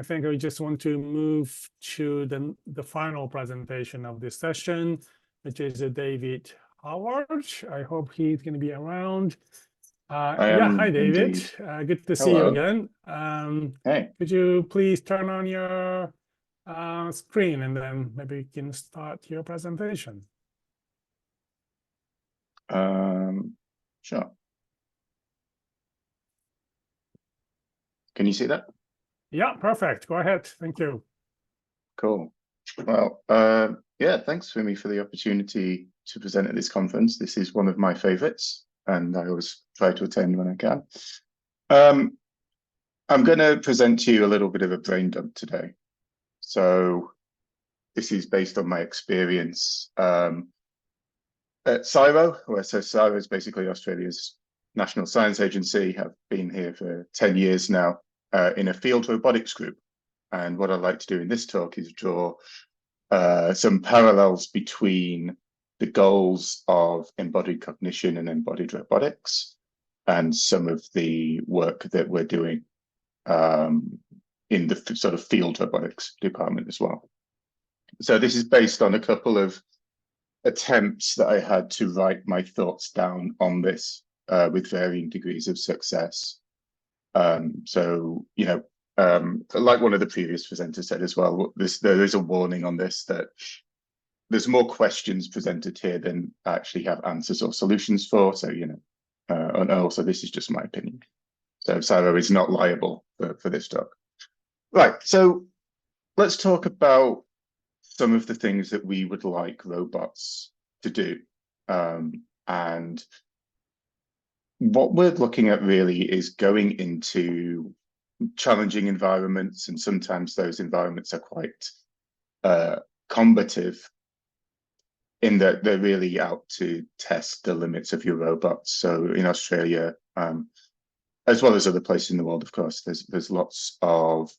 think I just want to move to the final presentation of this session, which is David Howard. I hope he's going to be around. Hi, David. Good to see you again. Hey. Could you please turn on your screen and then maybe you can start your presentation? Sure. Can you see that? Yeah, perfect. Go ahead. Thank you. Cool. Well, yeah, thanks for the opportunity to present at this conference. This is one of my favorites, and I always try to attend when I can. I'm going to present to you a little bit of a brain dump today. So this is based on my experience at CSIRO, where CSIRO is basically Australia's national science agency. I've been here for 10 years now in a field robotics group. And what I'd like to do in this talk is draw some parallels between the goals of embodied cognition and embodied robotics and some of the work that we're doing in the sort of field robotics department as well. So this is based on a couple of attempts that I had to write my thoughts down on this with varying degrees of success. So, you know, like one of the previous presenters said as well, there is a warning on this that there's more questions presented here than I actually have answers or solutions for. So, you know, and also this is just my opinion. So CSIRO is not liable for this talk. Right, so let's talk about some of the things that we would like robots to do. And what we're looking at really is going into challenging environments, and sometimes those environments are quite combative in that they're really out to test the limits of your robots. So in Australia, as well as other places in the world, of course, there's lots of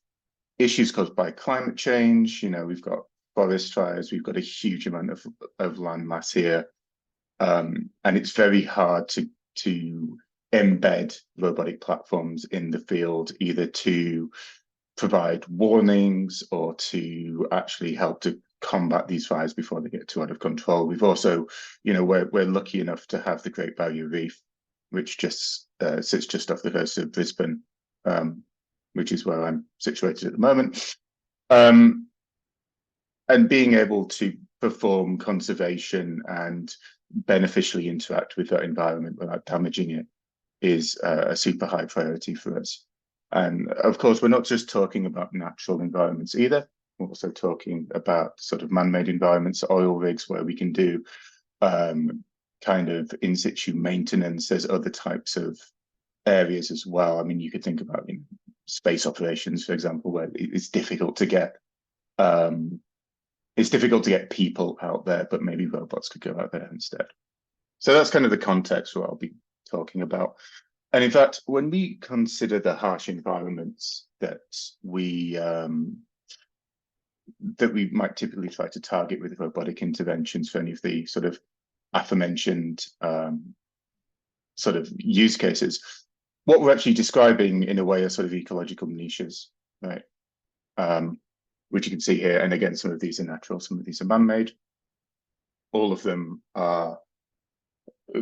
issues caused by climate change. You know, we've got forest fires, we've got a huge amount of land mass here, and it's very hard to embed robotic platforms in the field, either to provide warnings or to actually help to combat these fires before they get too out of control. We've also, you know, we're lucky enough to have the Great Barrier Reef, which just sits just off the coast of Brisbane, which is where I'm situated at the moment. And being able to perform conservation and beneficially interact with that environment without damaging it is a super high priority for us. And of course, we're not just talking about natural environments either. We're also talking about sort of man-made environments, oil rigs, where we can do kind of in situ maintenance. There's other types of areas as well. I mean, you could think about space operations, for example, where it's difficult to get people out there, but maybe robots could go out there instead. So that's kind of the context where I'll be talking about. And in fact, when we consider the harsh environments that we might typically try to target with robotic interventions for any of the sort of aforementioned sort of use cases, what we're actually describing in a way are sort of ecological niches, right? Which you can see here. And again, some of these are natural, some of these are man-made. All of them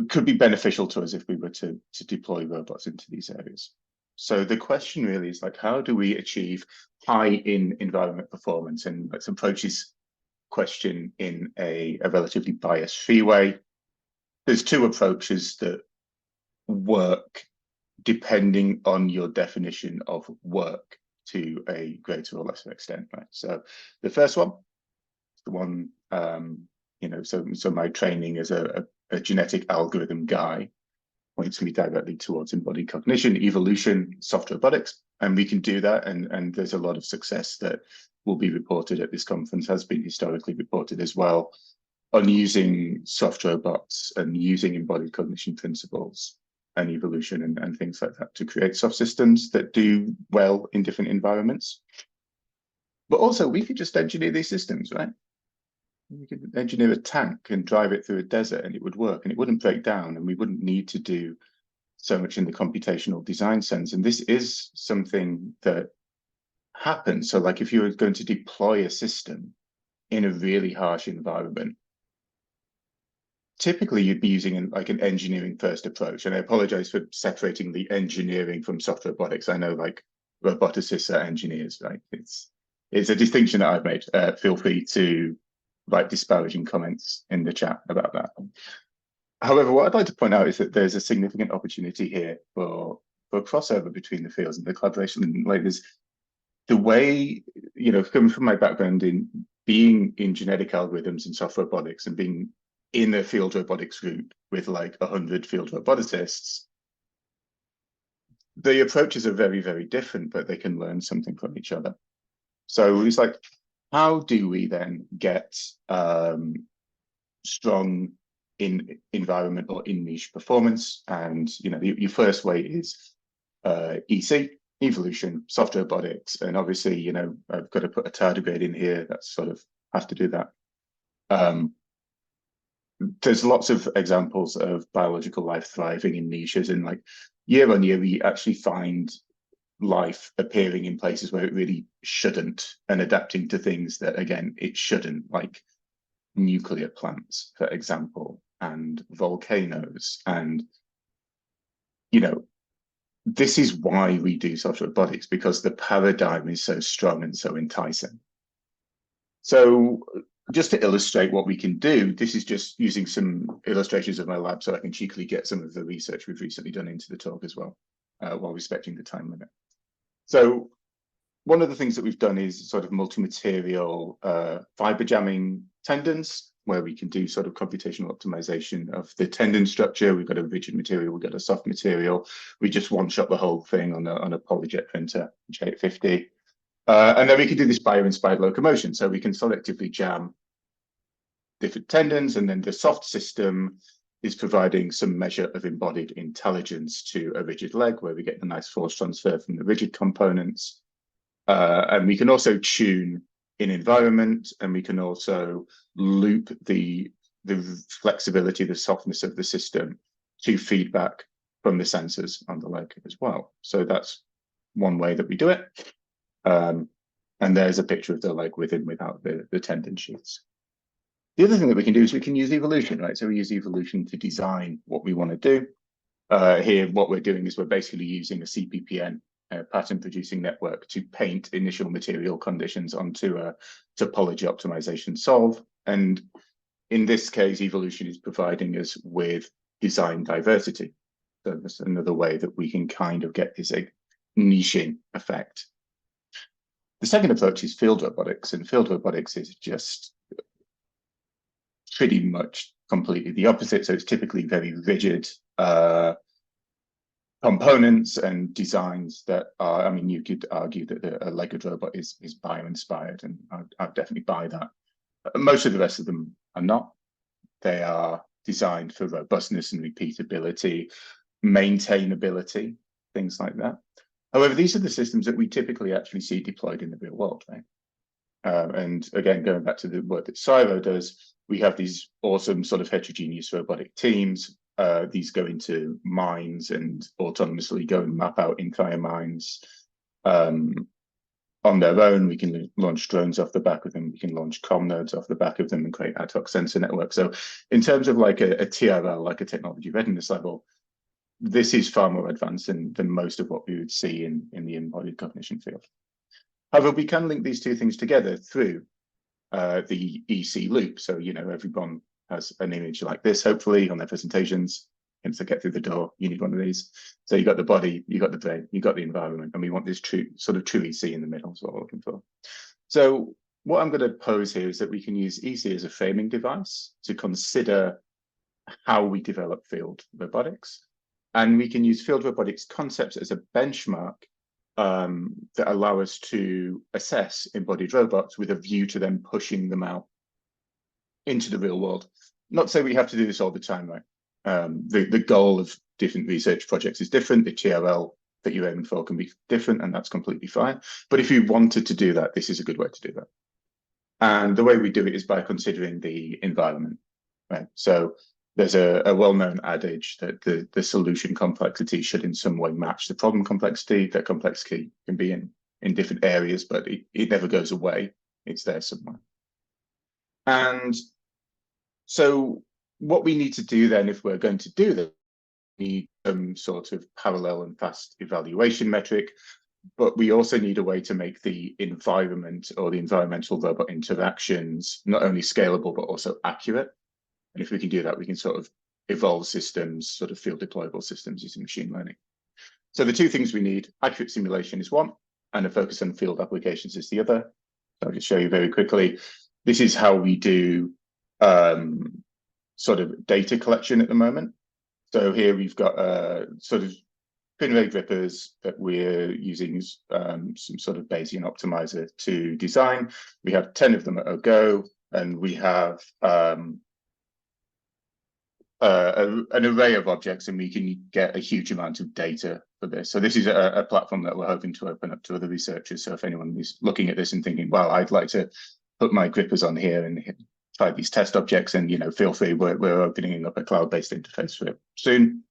could be beneficial to us if we were to deploy robots into these areas. So the question really is like, how do we achieve high in-environment performance? And let's approach this question in a relatively bias-free way. There's two approaches that work depending on your definition of work to a greater or lesser extent, right? So the first one, the one, you know, so my training as a genetic algorithm guy points me directly towards embodied cognition, evolution, soft robotics, and we can do that. And there's a lot of success that will be reported at this conference, has been historically reported as well, on using soft robots and using embodied cognition principles and evolution and things like that to create soft systems that do well in different environments. But also we could just engineer these systems, right? We could engineer a tank and drive it through a desert and it would work and it wouldn't break down, and we wouldn't need to do so much in the computational design sense. And this is something that happen. So like if you were going to deploy a system in a really harsh environment, typically you'd be using like an engineering first approach. And I apologize for separating the engineering from software robotics. I know like roboticists are engineers, right? It's a distinction that I've made. Feel free to write disparaging comments in the chat about that. However, what I'd like to point out is that there's a significant opportunity here for crossover between the fields and the collaboration. And like there's the way, you know, coming from my background in being in genetic algorithms and software robotics and being in a field robotics group with like 100 field roboticists, the approaches are very, very different, but they can learn something from each other. So it's like, how do we then get strong in environment or in niche performance? And, you know, your first way is EC, evolution, software robotics. And obviously, you know, I've got to put a tardigrade in here. That's sort of have to do that. There's lots of examples of biological life thriving in niches, and like year on year, we actually find life appearing in places where it really shouldn't and adapting to things that, again, it shouldn't, like nuclear plants, for example, and volcanoes. And, you know, this is why we do software robotics, because the paradigm is so strong and so enticing. So just to illustrate what we can do, this is just using some illustrations of my lab so I can cheekily get some of the research we've recently done into the talk as well, while respecting the time limit. So one of the things that we've done is sort of multi-material fiber jamming tendons, where we can do sort of computational optimization of the tendon structure. We've got a rigid material, we've got a soft material. We just one-shot the whole thing on a PolyJet printer, J850. And then we can do this bio-inspired locomotion. So we can selectively jam different tendons, and then the soft system is providing some measure of embodied intelligence to a rigid leg, where we get the nice force transfer from the rigid components. And we can also tune in environment, and we can also loop the flexibility, the softness of the system to feedback from the sensors on the leg as well. So that's one way that we do it. And there's a picture of the leg with and without the tendon sheaths. The other thing that we can do is we can use evolution, right? So we use evolution to design what we want to do. Here, what we're doing is we're basically using a CPPN, pattern producing network, to paint initial material conditions onto a topology optimization solve. And in this case, evolution is providing us with design diversity. So that's another way that we can kind of get this niching effect. The second approach is field robotics, and field robotics is just pretty much completely the opposite. So it's typically very rigid components and designs that are, I mean, you could argue that a legged robot is bio-inspired, and I'd definitely buy that. Most of the rest of them are not. They are designed for robustness and repeatability, maintainability, things like that. However, these are the systems that we typically actually see deployed in the real world, right? And again, going back to the work that CSIRO does, we have these awesome sort of heterogeneous robotic teams. These go into mines and autonomously go and map out entire mines on their own. We can launch drones off the back of them. We can launch comm nodes off the back of them and create ad hoc sensor networks. So in terms of like a TRL, like a technology readiness level, this is far more advanced than most of what we would see in the embodied cognition field. However, we can link these two things together through the EC loop. So, you know, everyone has an image like this, hopefully, on their presentations. And to get through the door, you need one of these. So you got the body, you got the brain, you got the environment, and we want this true EC in the middle is what we're looking for. So what I'm going to pose here is that we can use EC as a framing device to consider how we develop field robotics. And we can use field robotics concepts as a benchmark that allow us to assess embodied robots with a view to them pushing them out into the real world. Not to say we have to do this all the time, right? The goal of different research projects is different. The TRL that you're aiming for can be different, and that's completely fine. But if you wanted to do that, this is a good way to do that. And the way we do it is by considering the environment, right? So there's a well-known adage that the solution complexity should in some way match the problem complexity. That complexity can be in different areas, but it never goes away. It's there somewhere. And so what we need to do then, if we're going to do this, we need some sort of parallel and fast evaluation metric, but we also need a way to make the environment or the environmental robot interactions not only scalable, but also accurate. And if we can do that, we can sort of evolve systems, sort of field deployable systems using machine learning. So the two things we need, accurate simulation is one, and a focus on field applications is the other. So I'll just show you very quickly. This is how we do sort of data collection at the moment. So here we've got sort of pin-ray grippers that we're using some sort of Bayesian optimizer to design. We have 10 of them at a go, and we have an array of objects, and we can get a huge amount of data for this. So this is a platform that we're hoping to open up to other researchers. So if anyone is looking at this and thinking, well, I'd like to put my grippers on here and try these test objects, and feel free, we're opening up a cloud-based interface for it soon.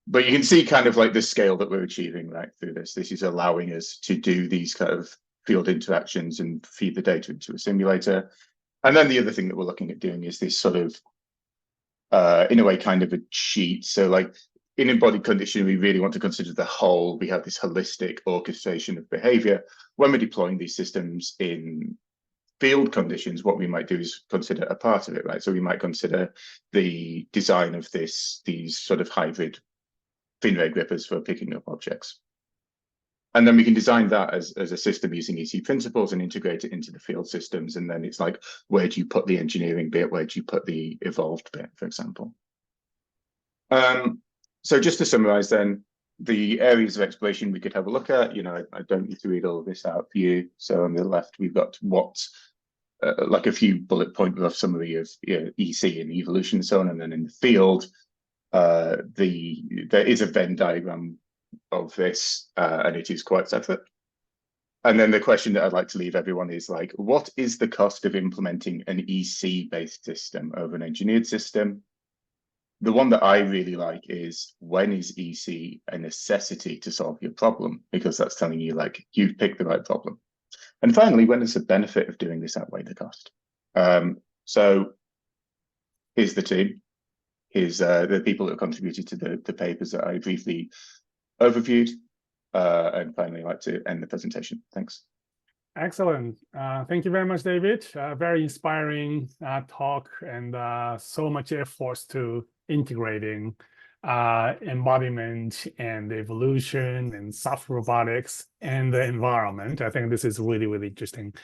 But you can see kind of like the scale that we're achieving right through this. This is allowing us to do these kind of field interactions and feed the data into a simulator. And then the other thing that we're looking at doing is this sort of, in a way, kind of a cheat. So like in embodied conditioning, we really want to consider the whole. We have this holistic orchestration of behavior. When we're deploying these systems in field conditions, what we might do is consider a part of it, right? So we might consider the design of these sort of hybrid fin-ray grippers for picking up objects. And then we can design that as a system using EC principles and integrate it into the field systems. And then it's like, where do you put the engineering bit? Where do you put the evolved bit, for example? So just to summarize then, the areas of exploration we could have a look at, I don't need to read all of this out for you. So on the left, we've got like a few bullet point rough summary of EC and evolution and so on. And then in the field, there is a Venn diagram of this, and it is quite separate. And then the question that I'd like to leave everyone is like, what is the cost of implementing an EC-based system over an engineered system? The one that I really like is, when is EC a necessity to solve your problem? Because that's telling you like, you've picked the right problem. And finally, when does the benefit of doing this outweigh the cost? So here's the team. Here's the people that have contributed to the papers that I briefly overviewed. And finally, I'd like to end the presentation. Thanks. Excellent. Thank you very much, David. Very inspiring talk, and so much efforts to integrating embodiment and evolution and soft robotics and the environment. I think this is really, really interesting.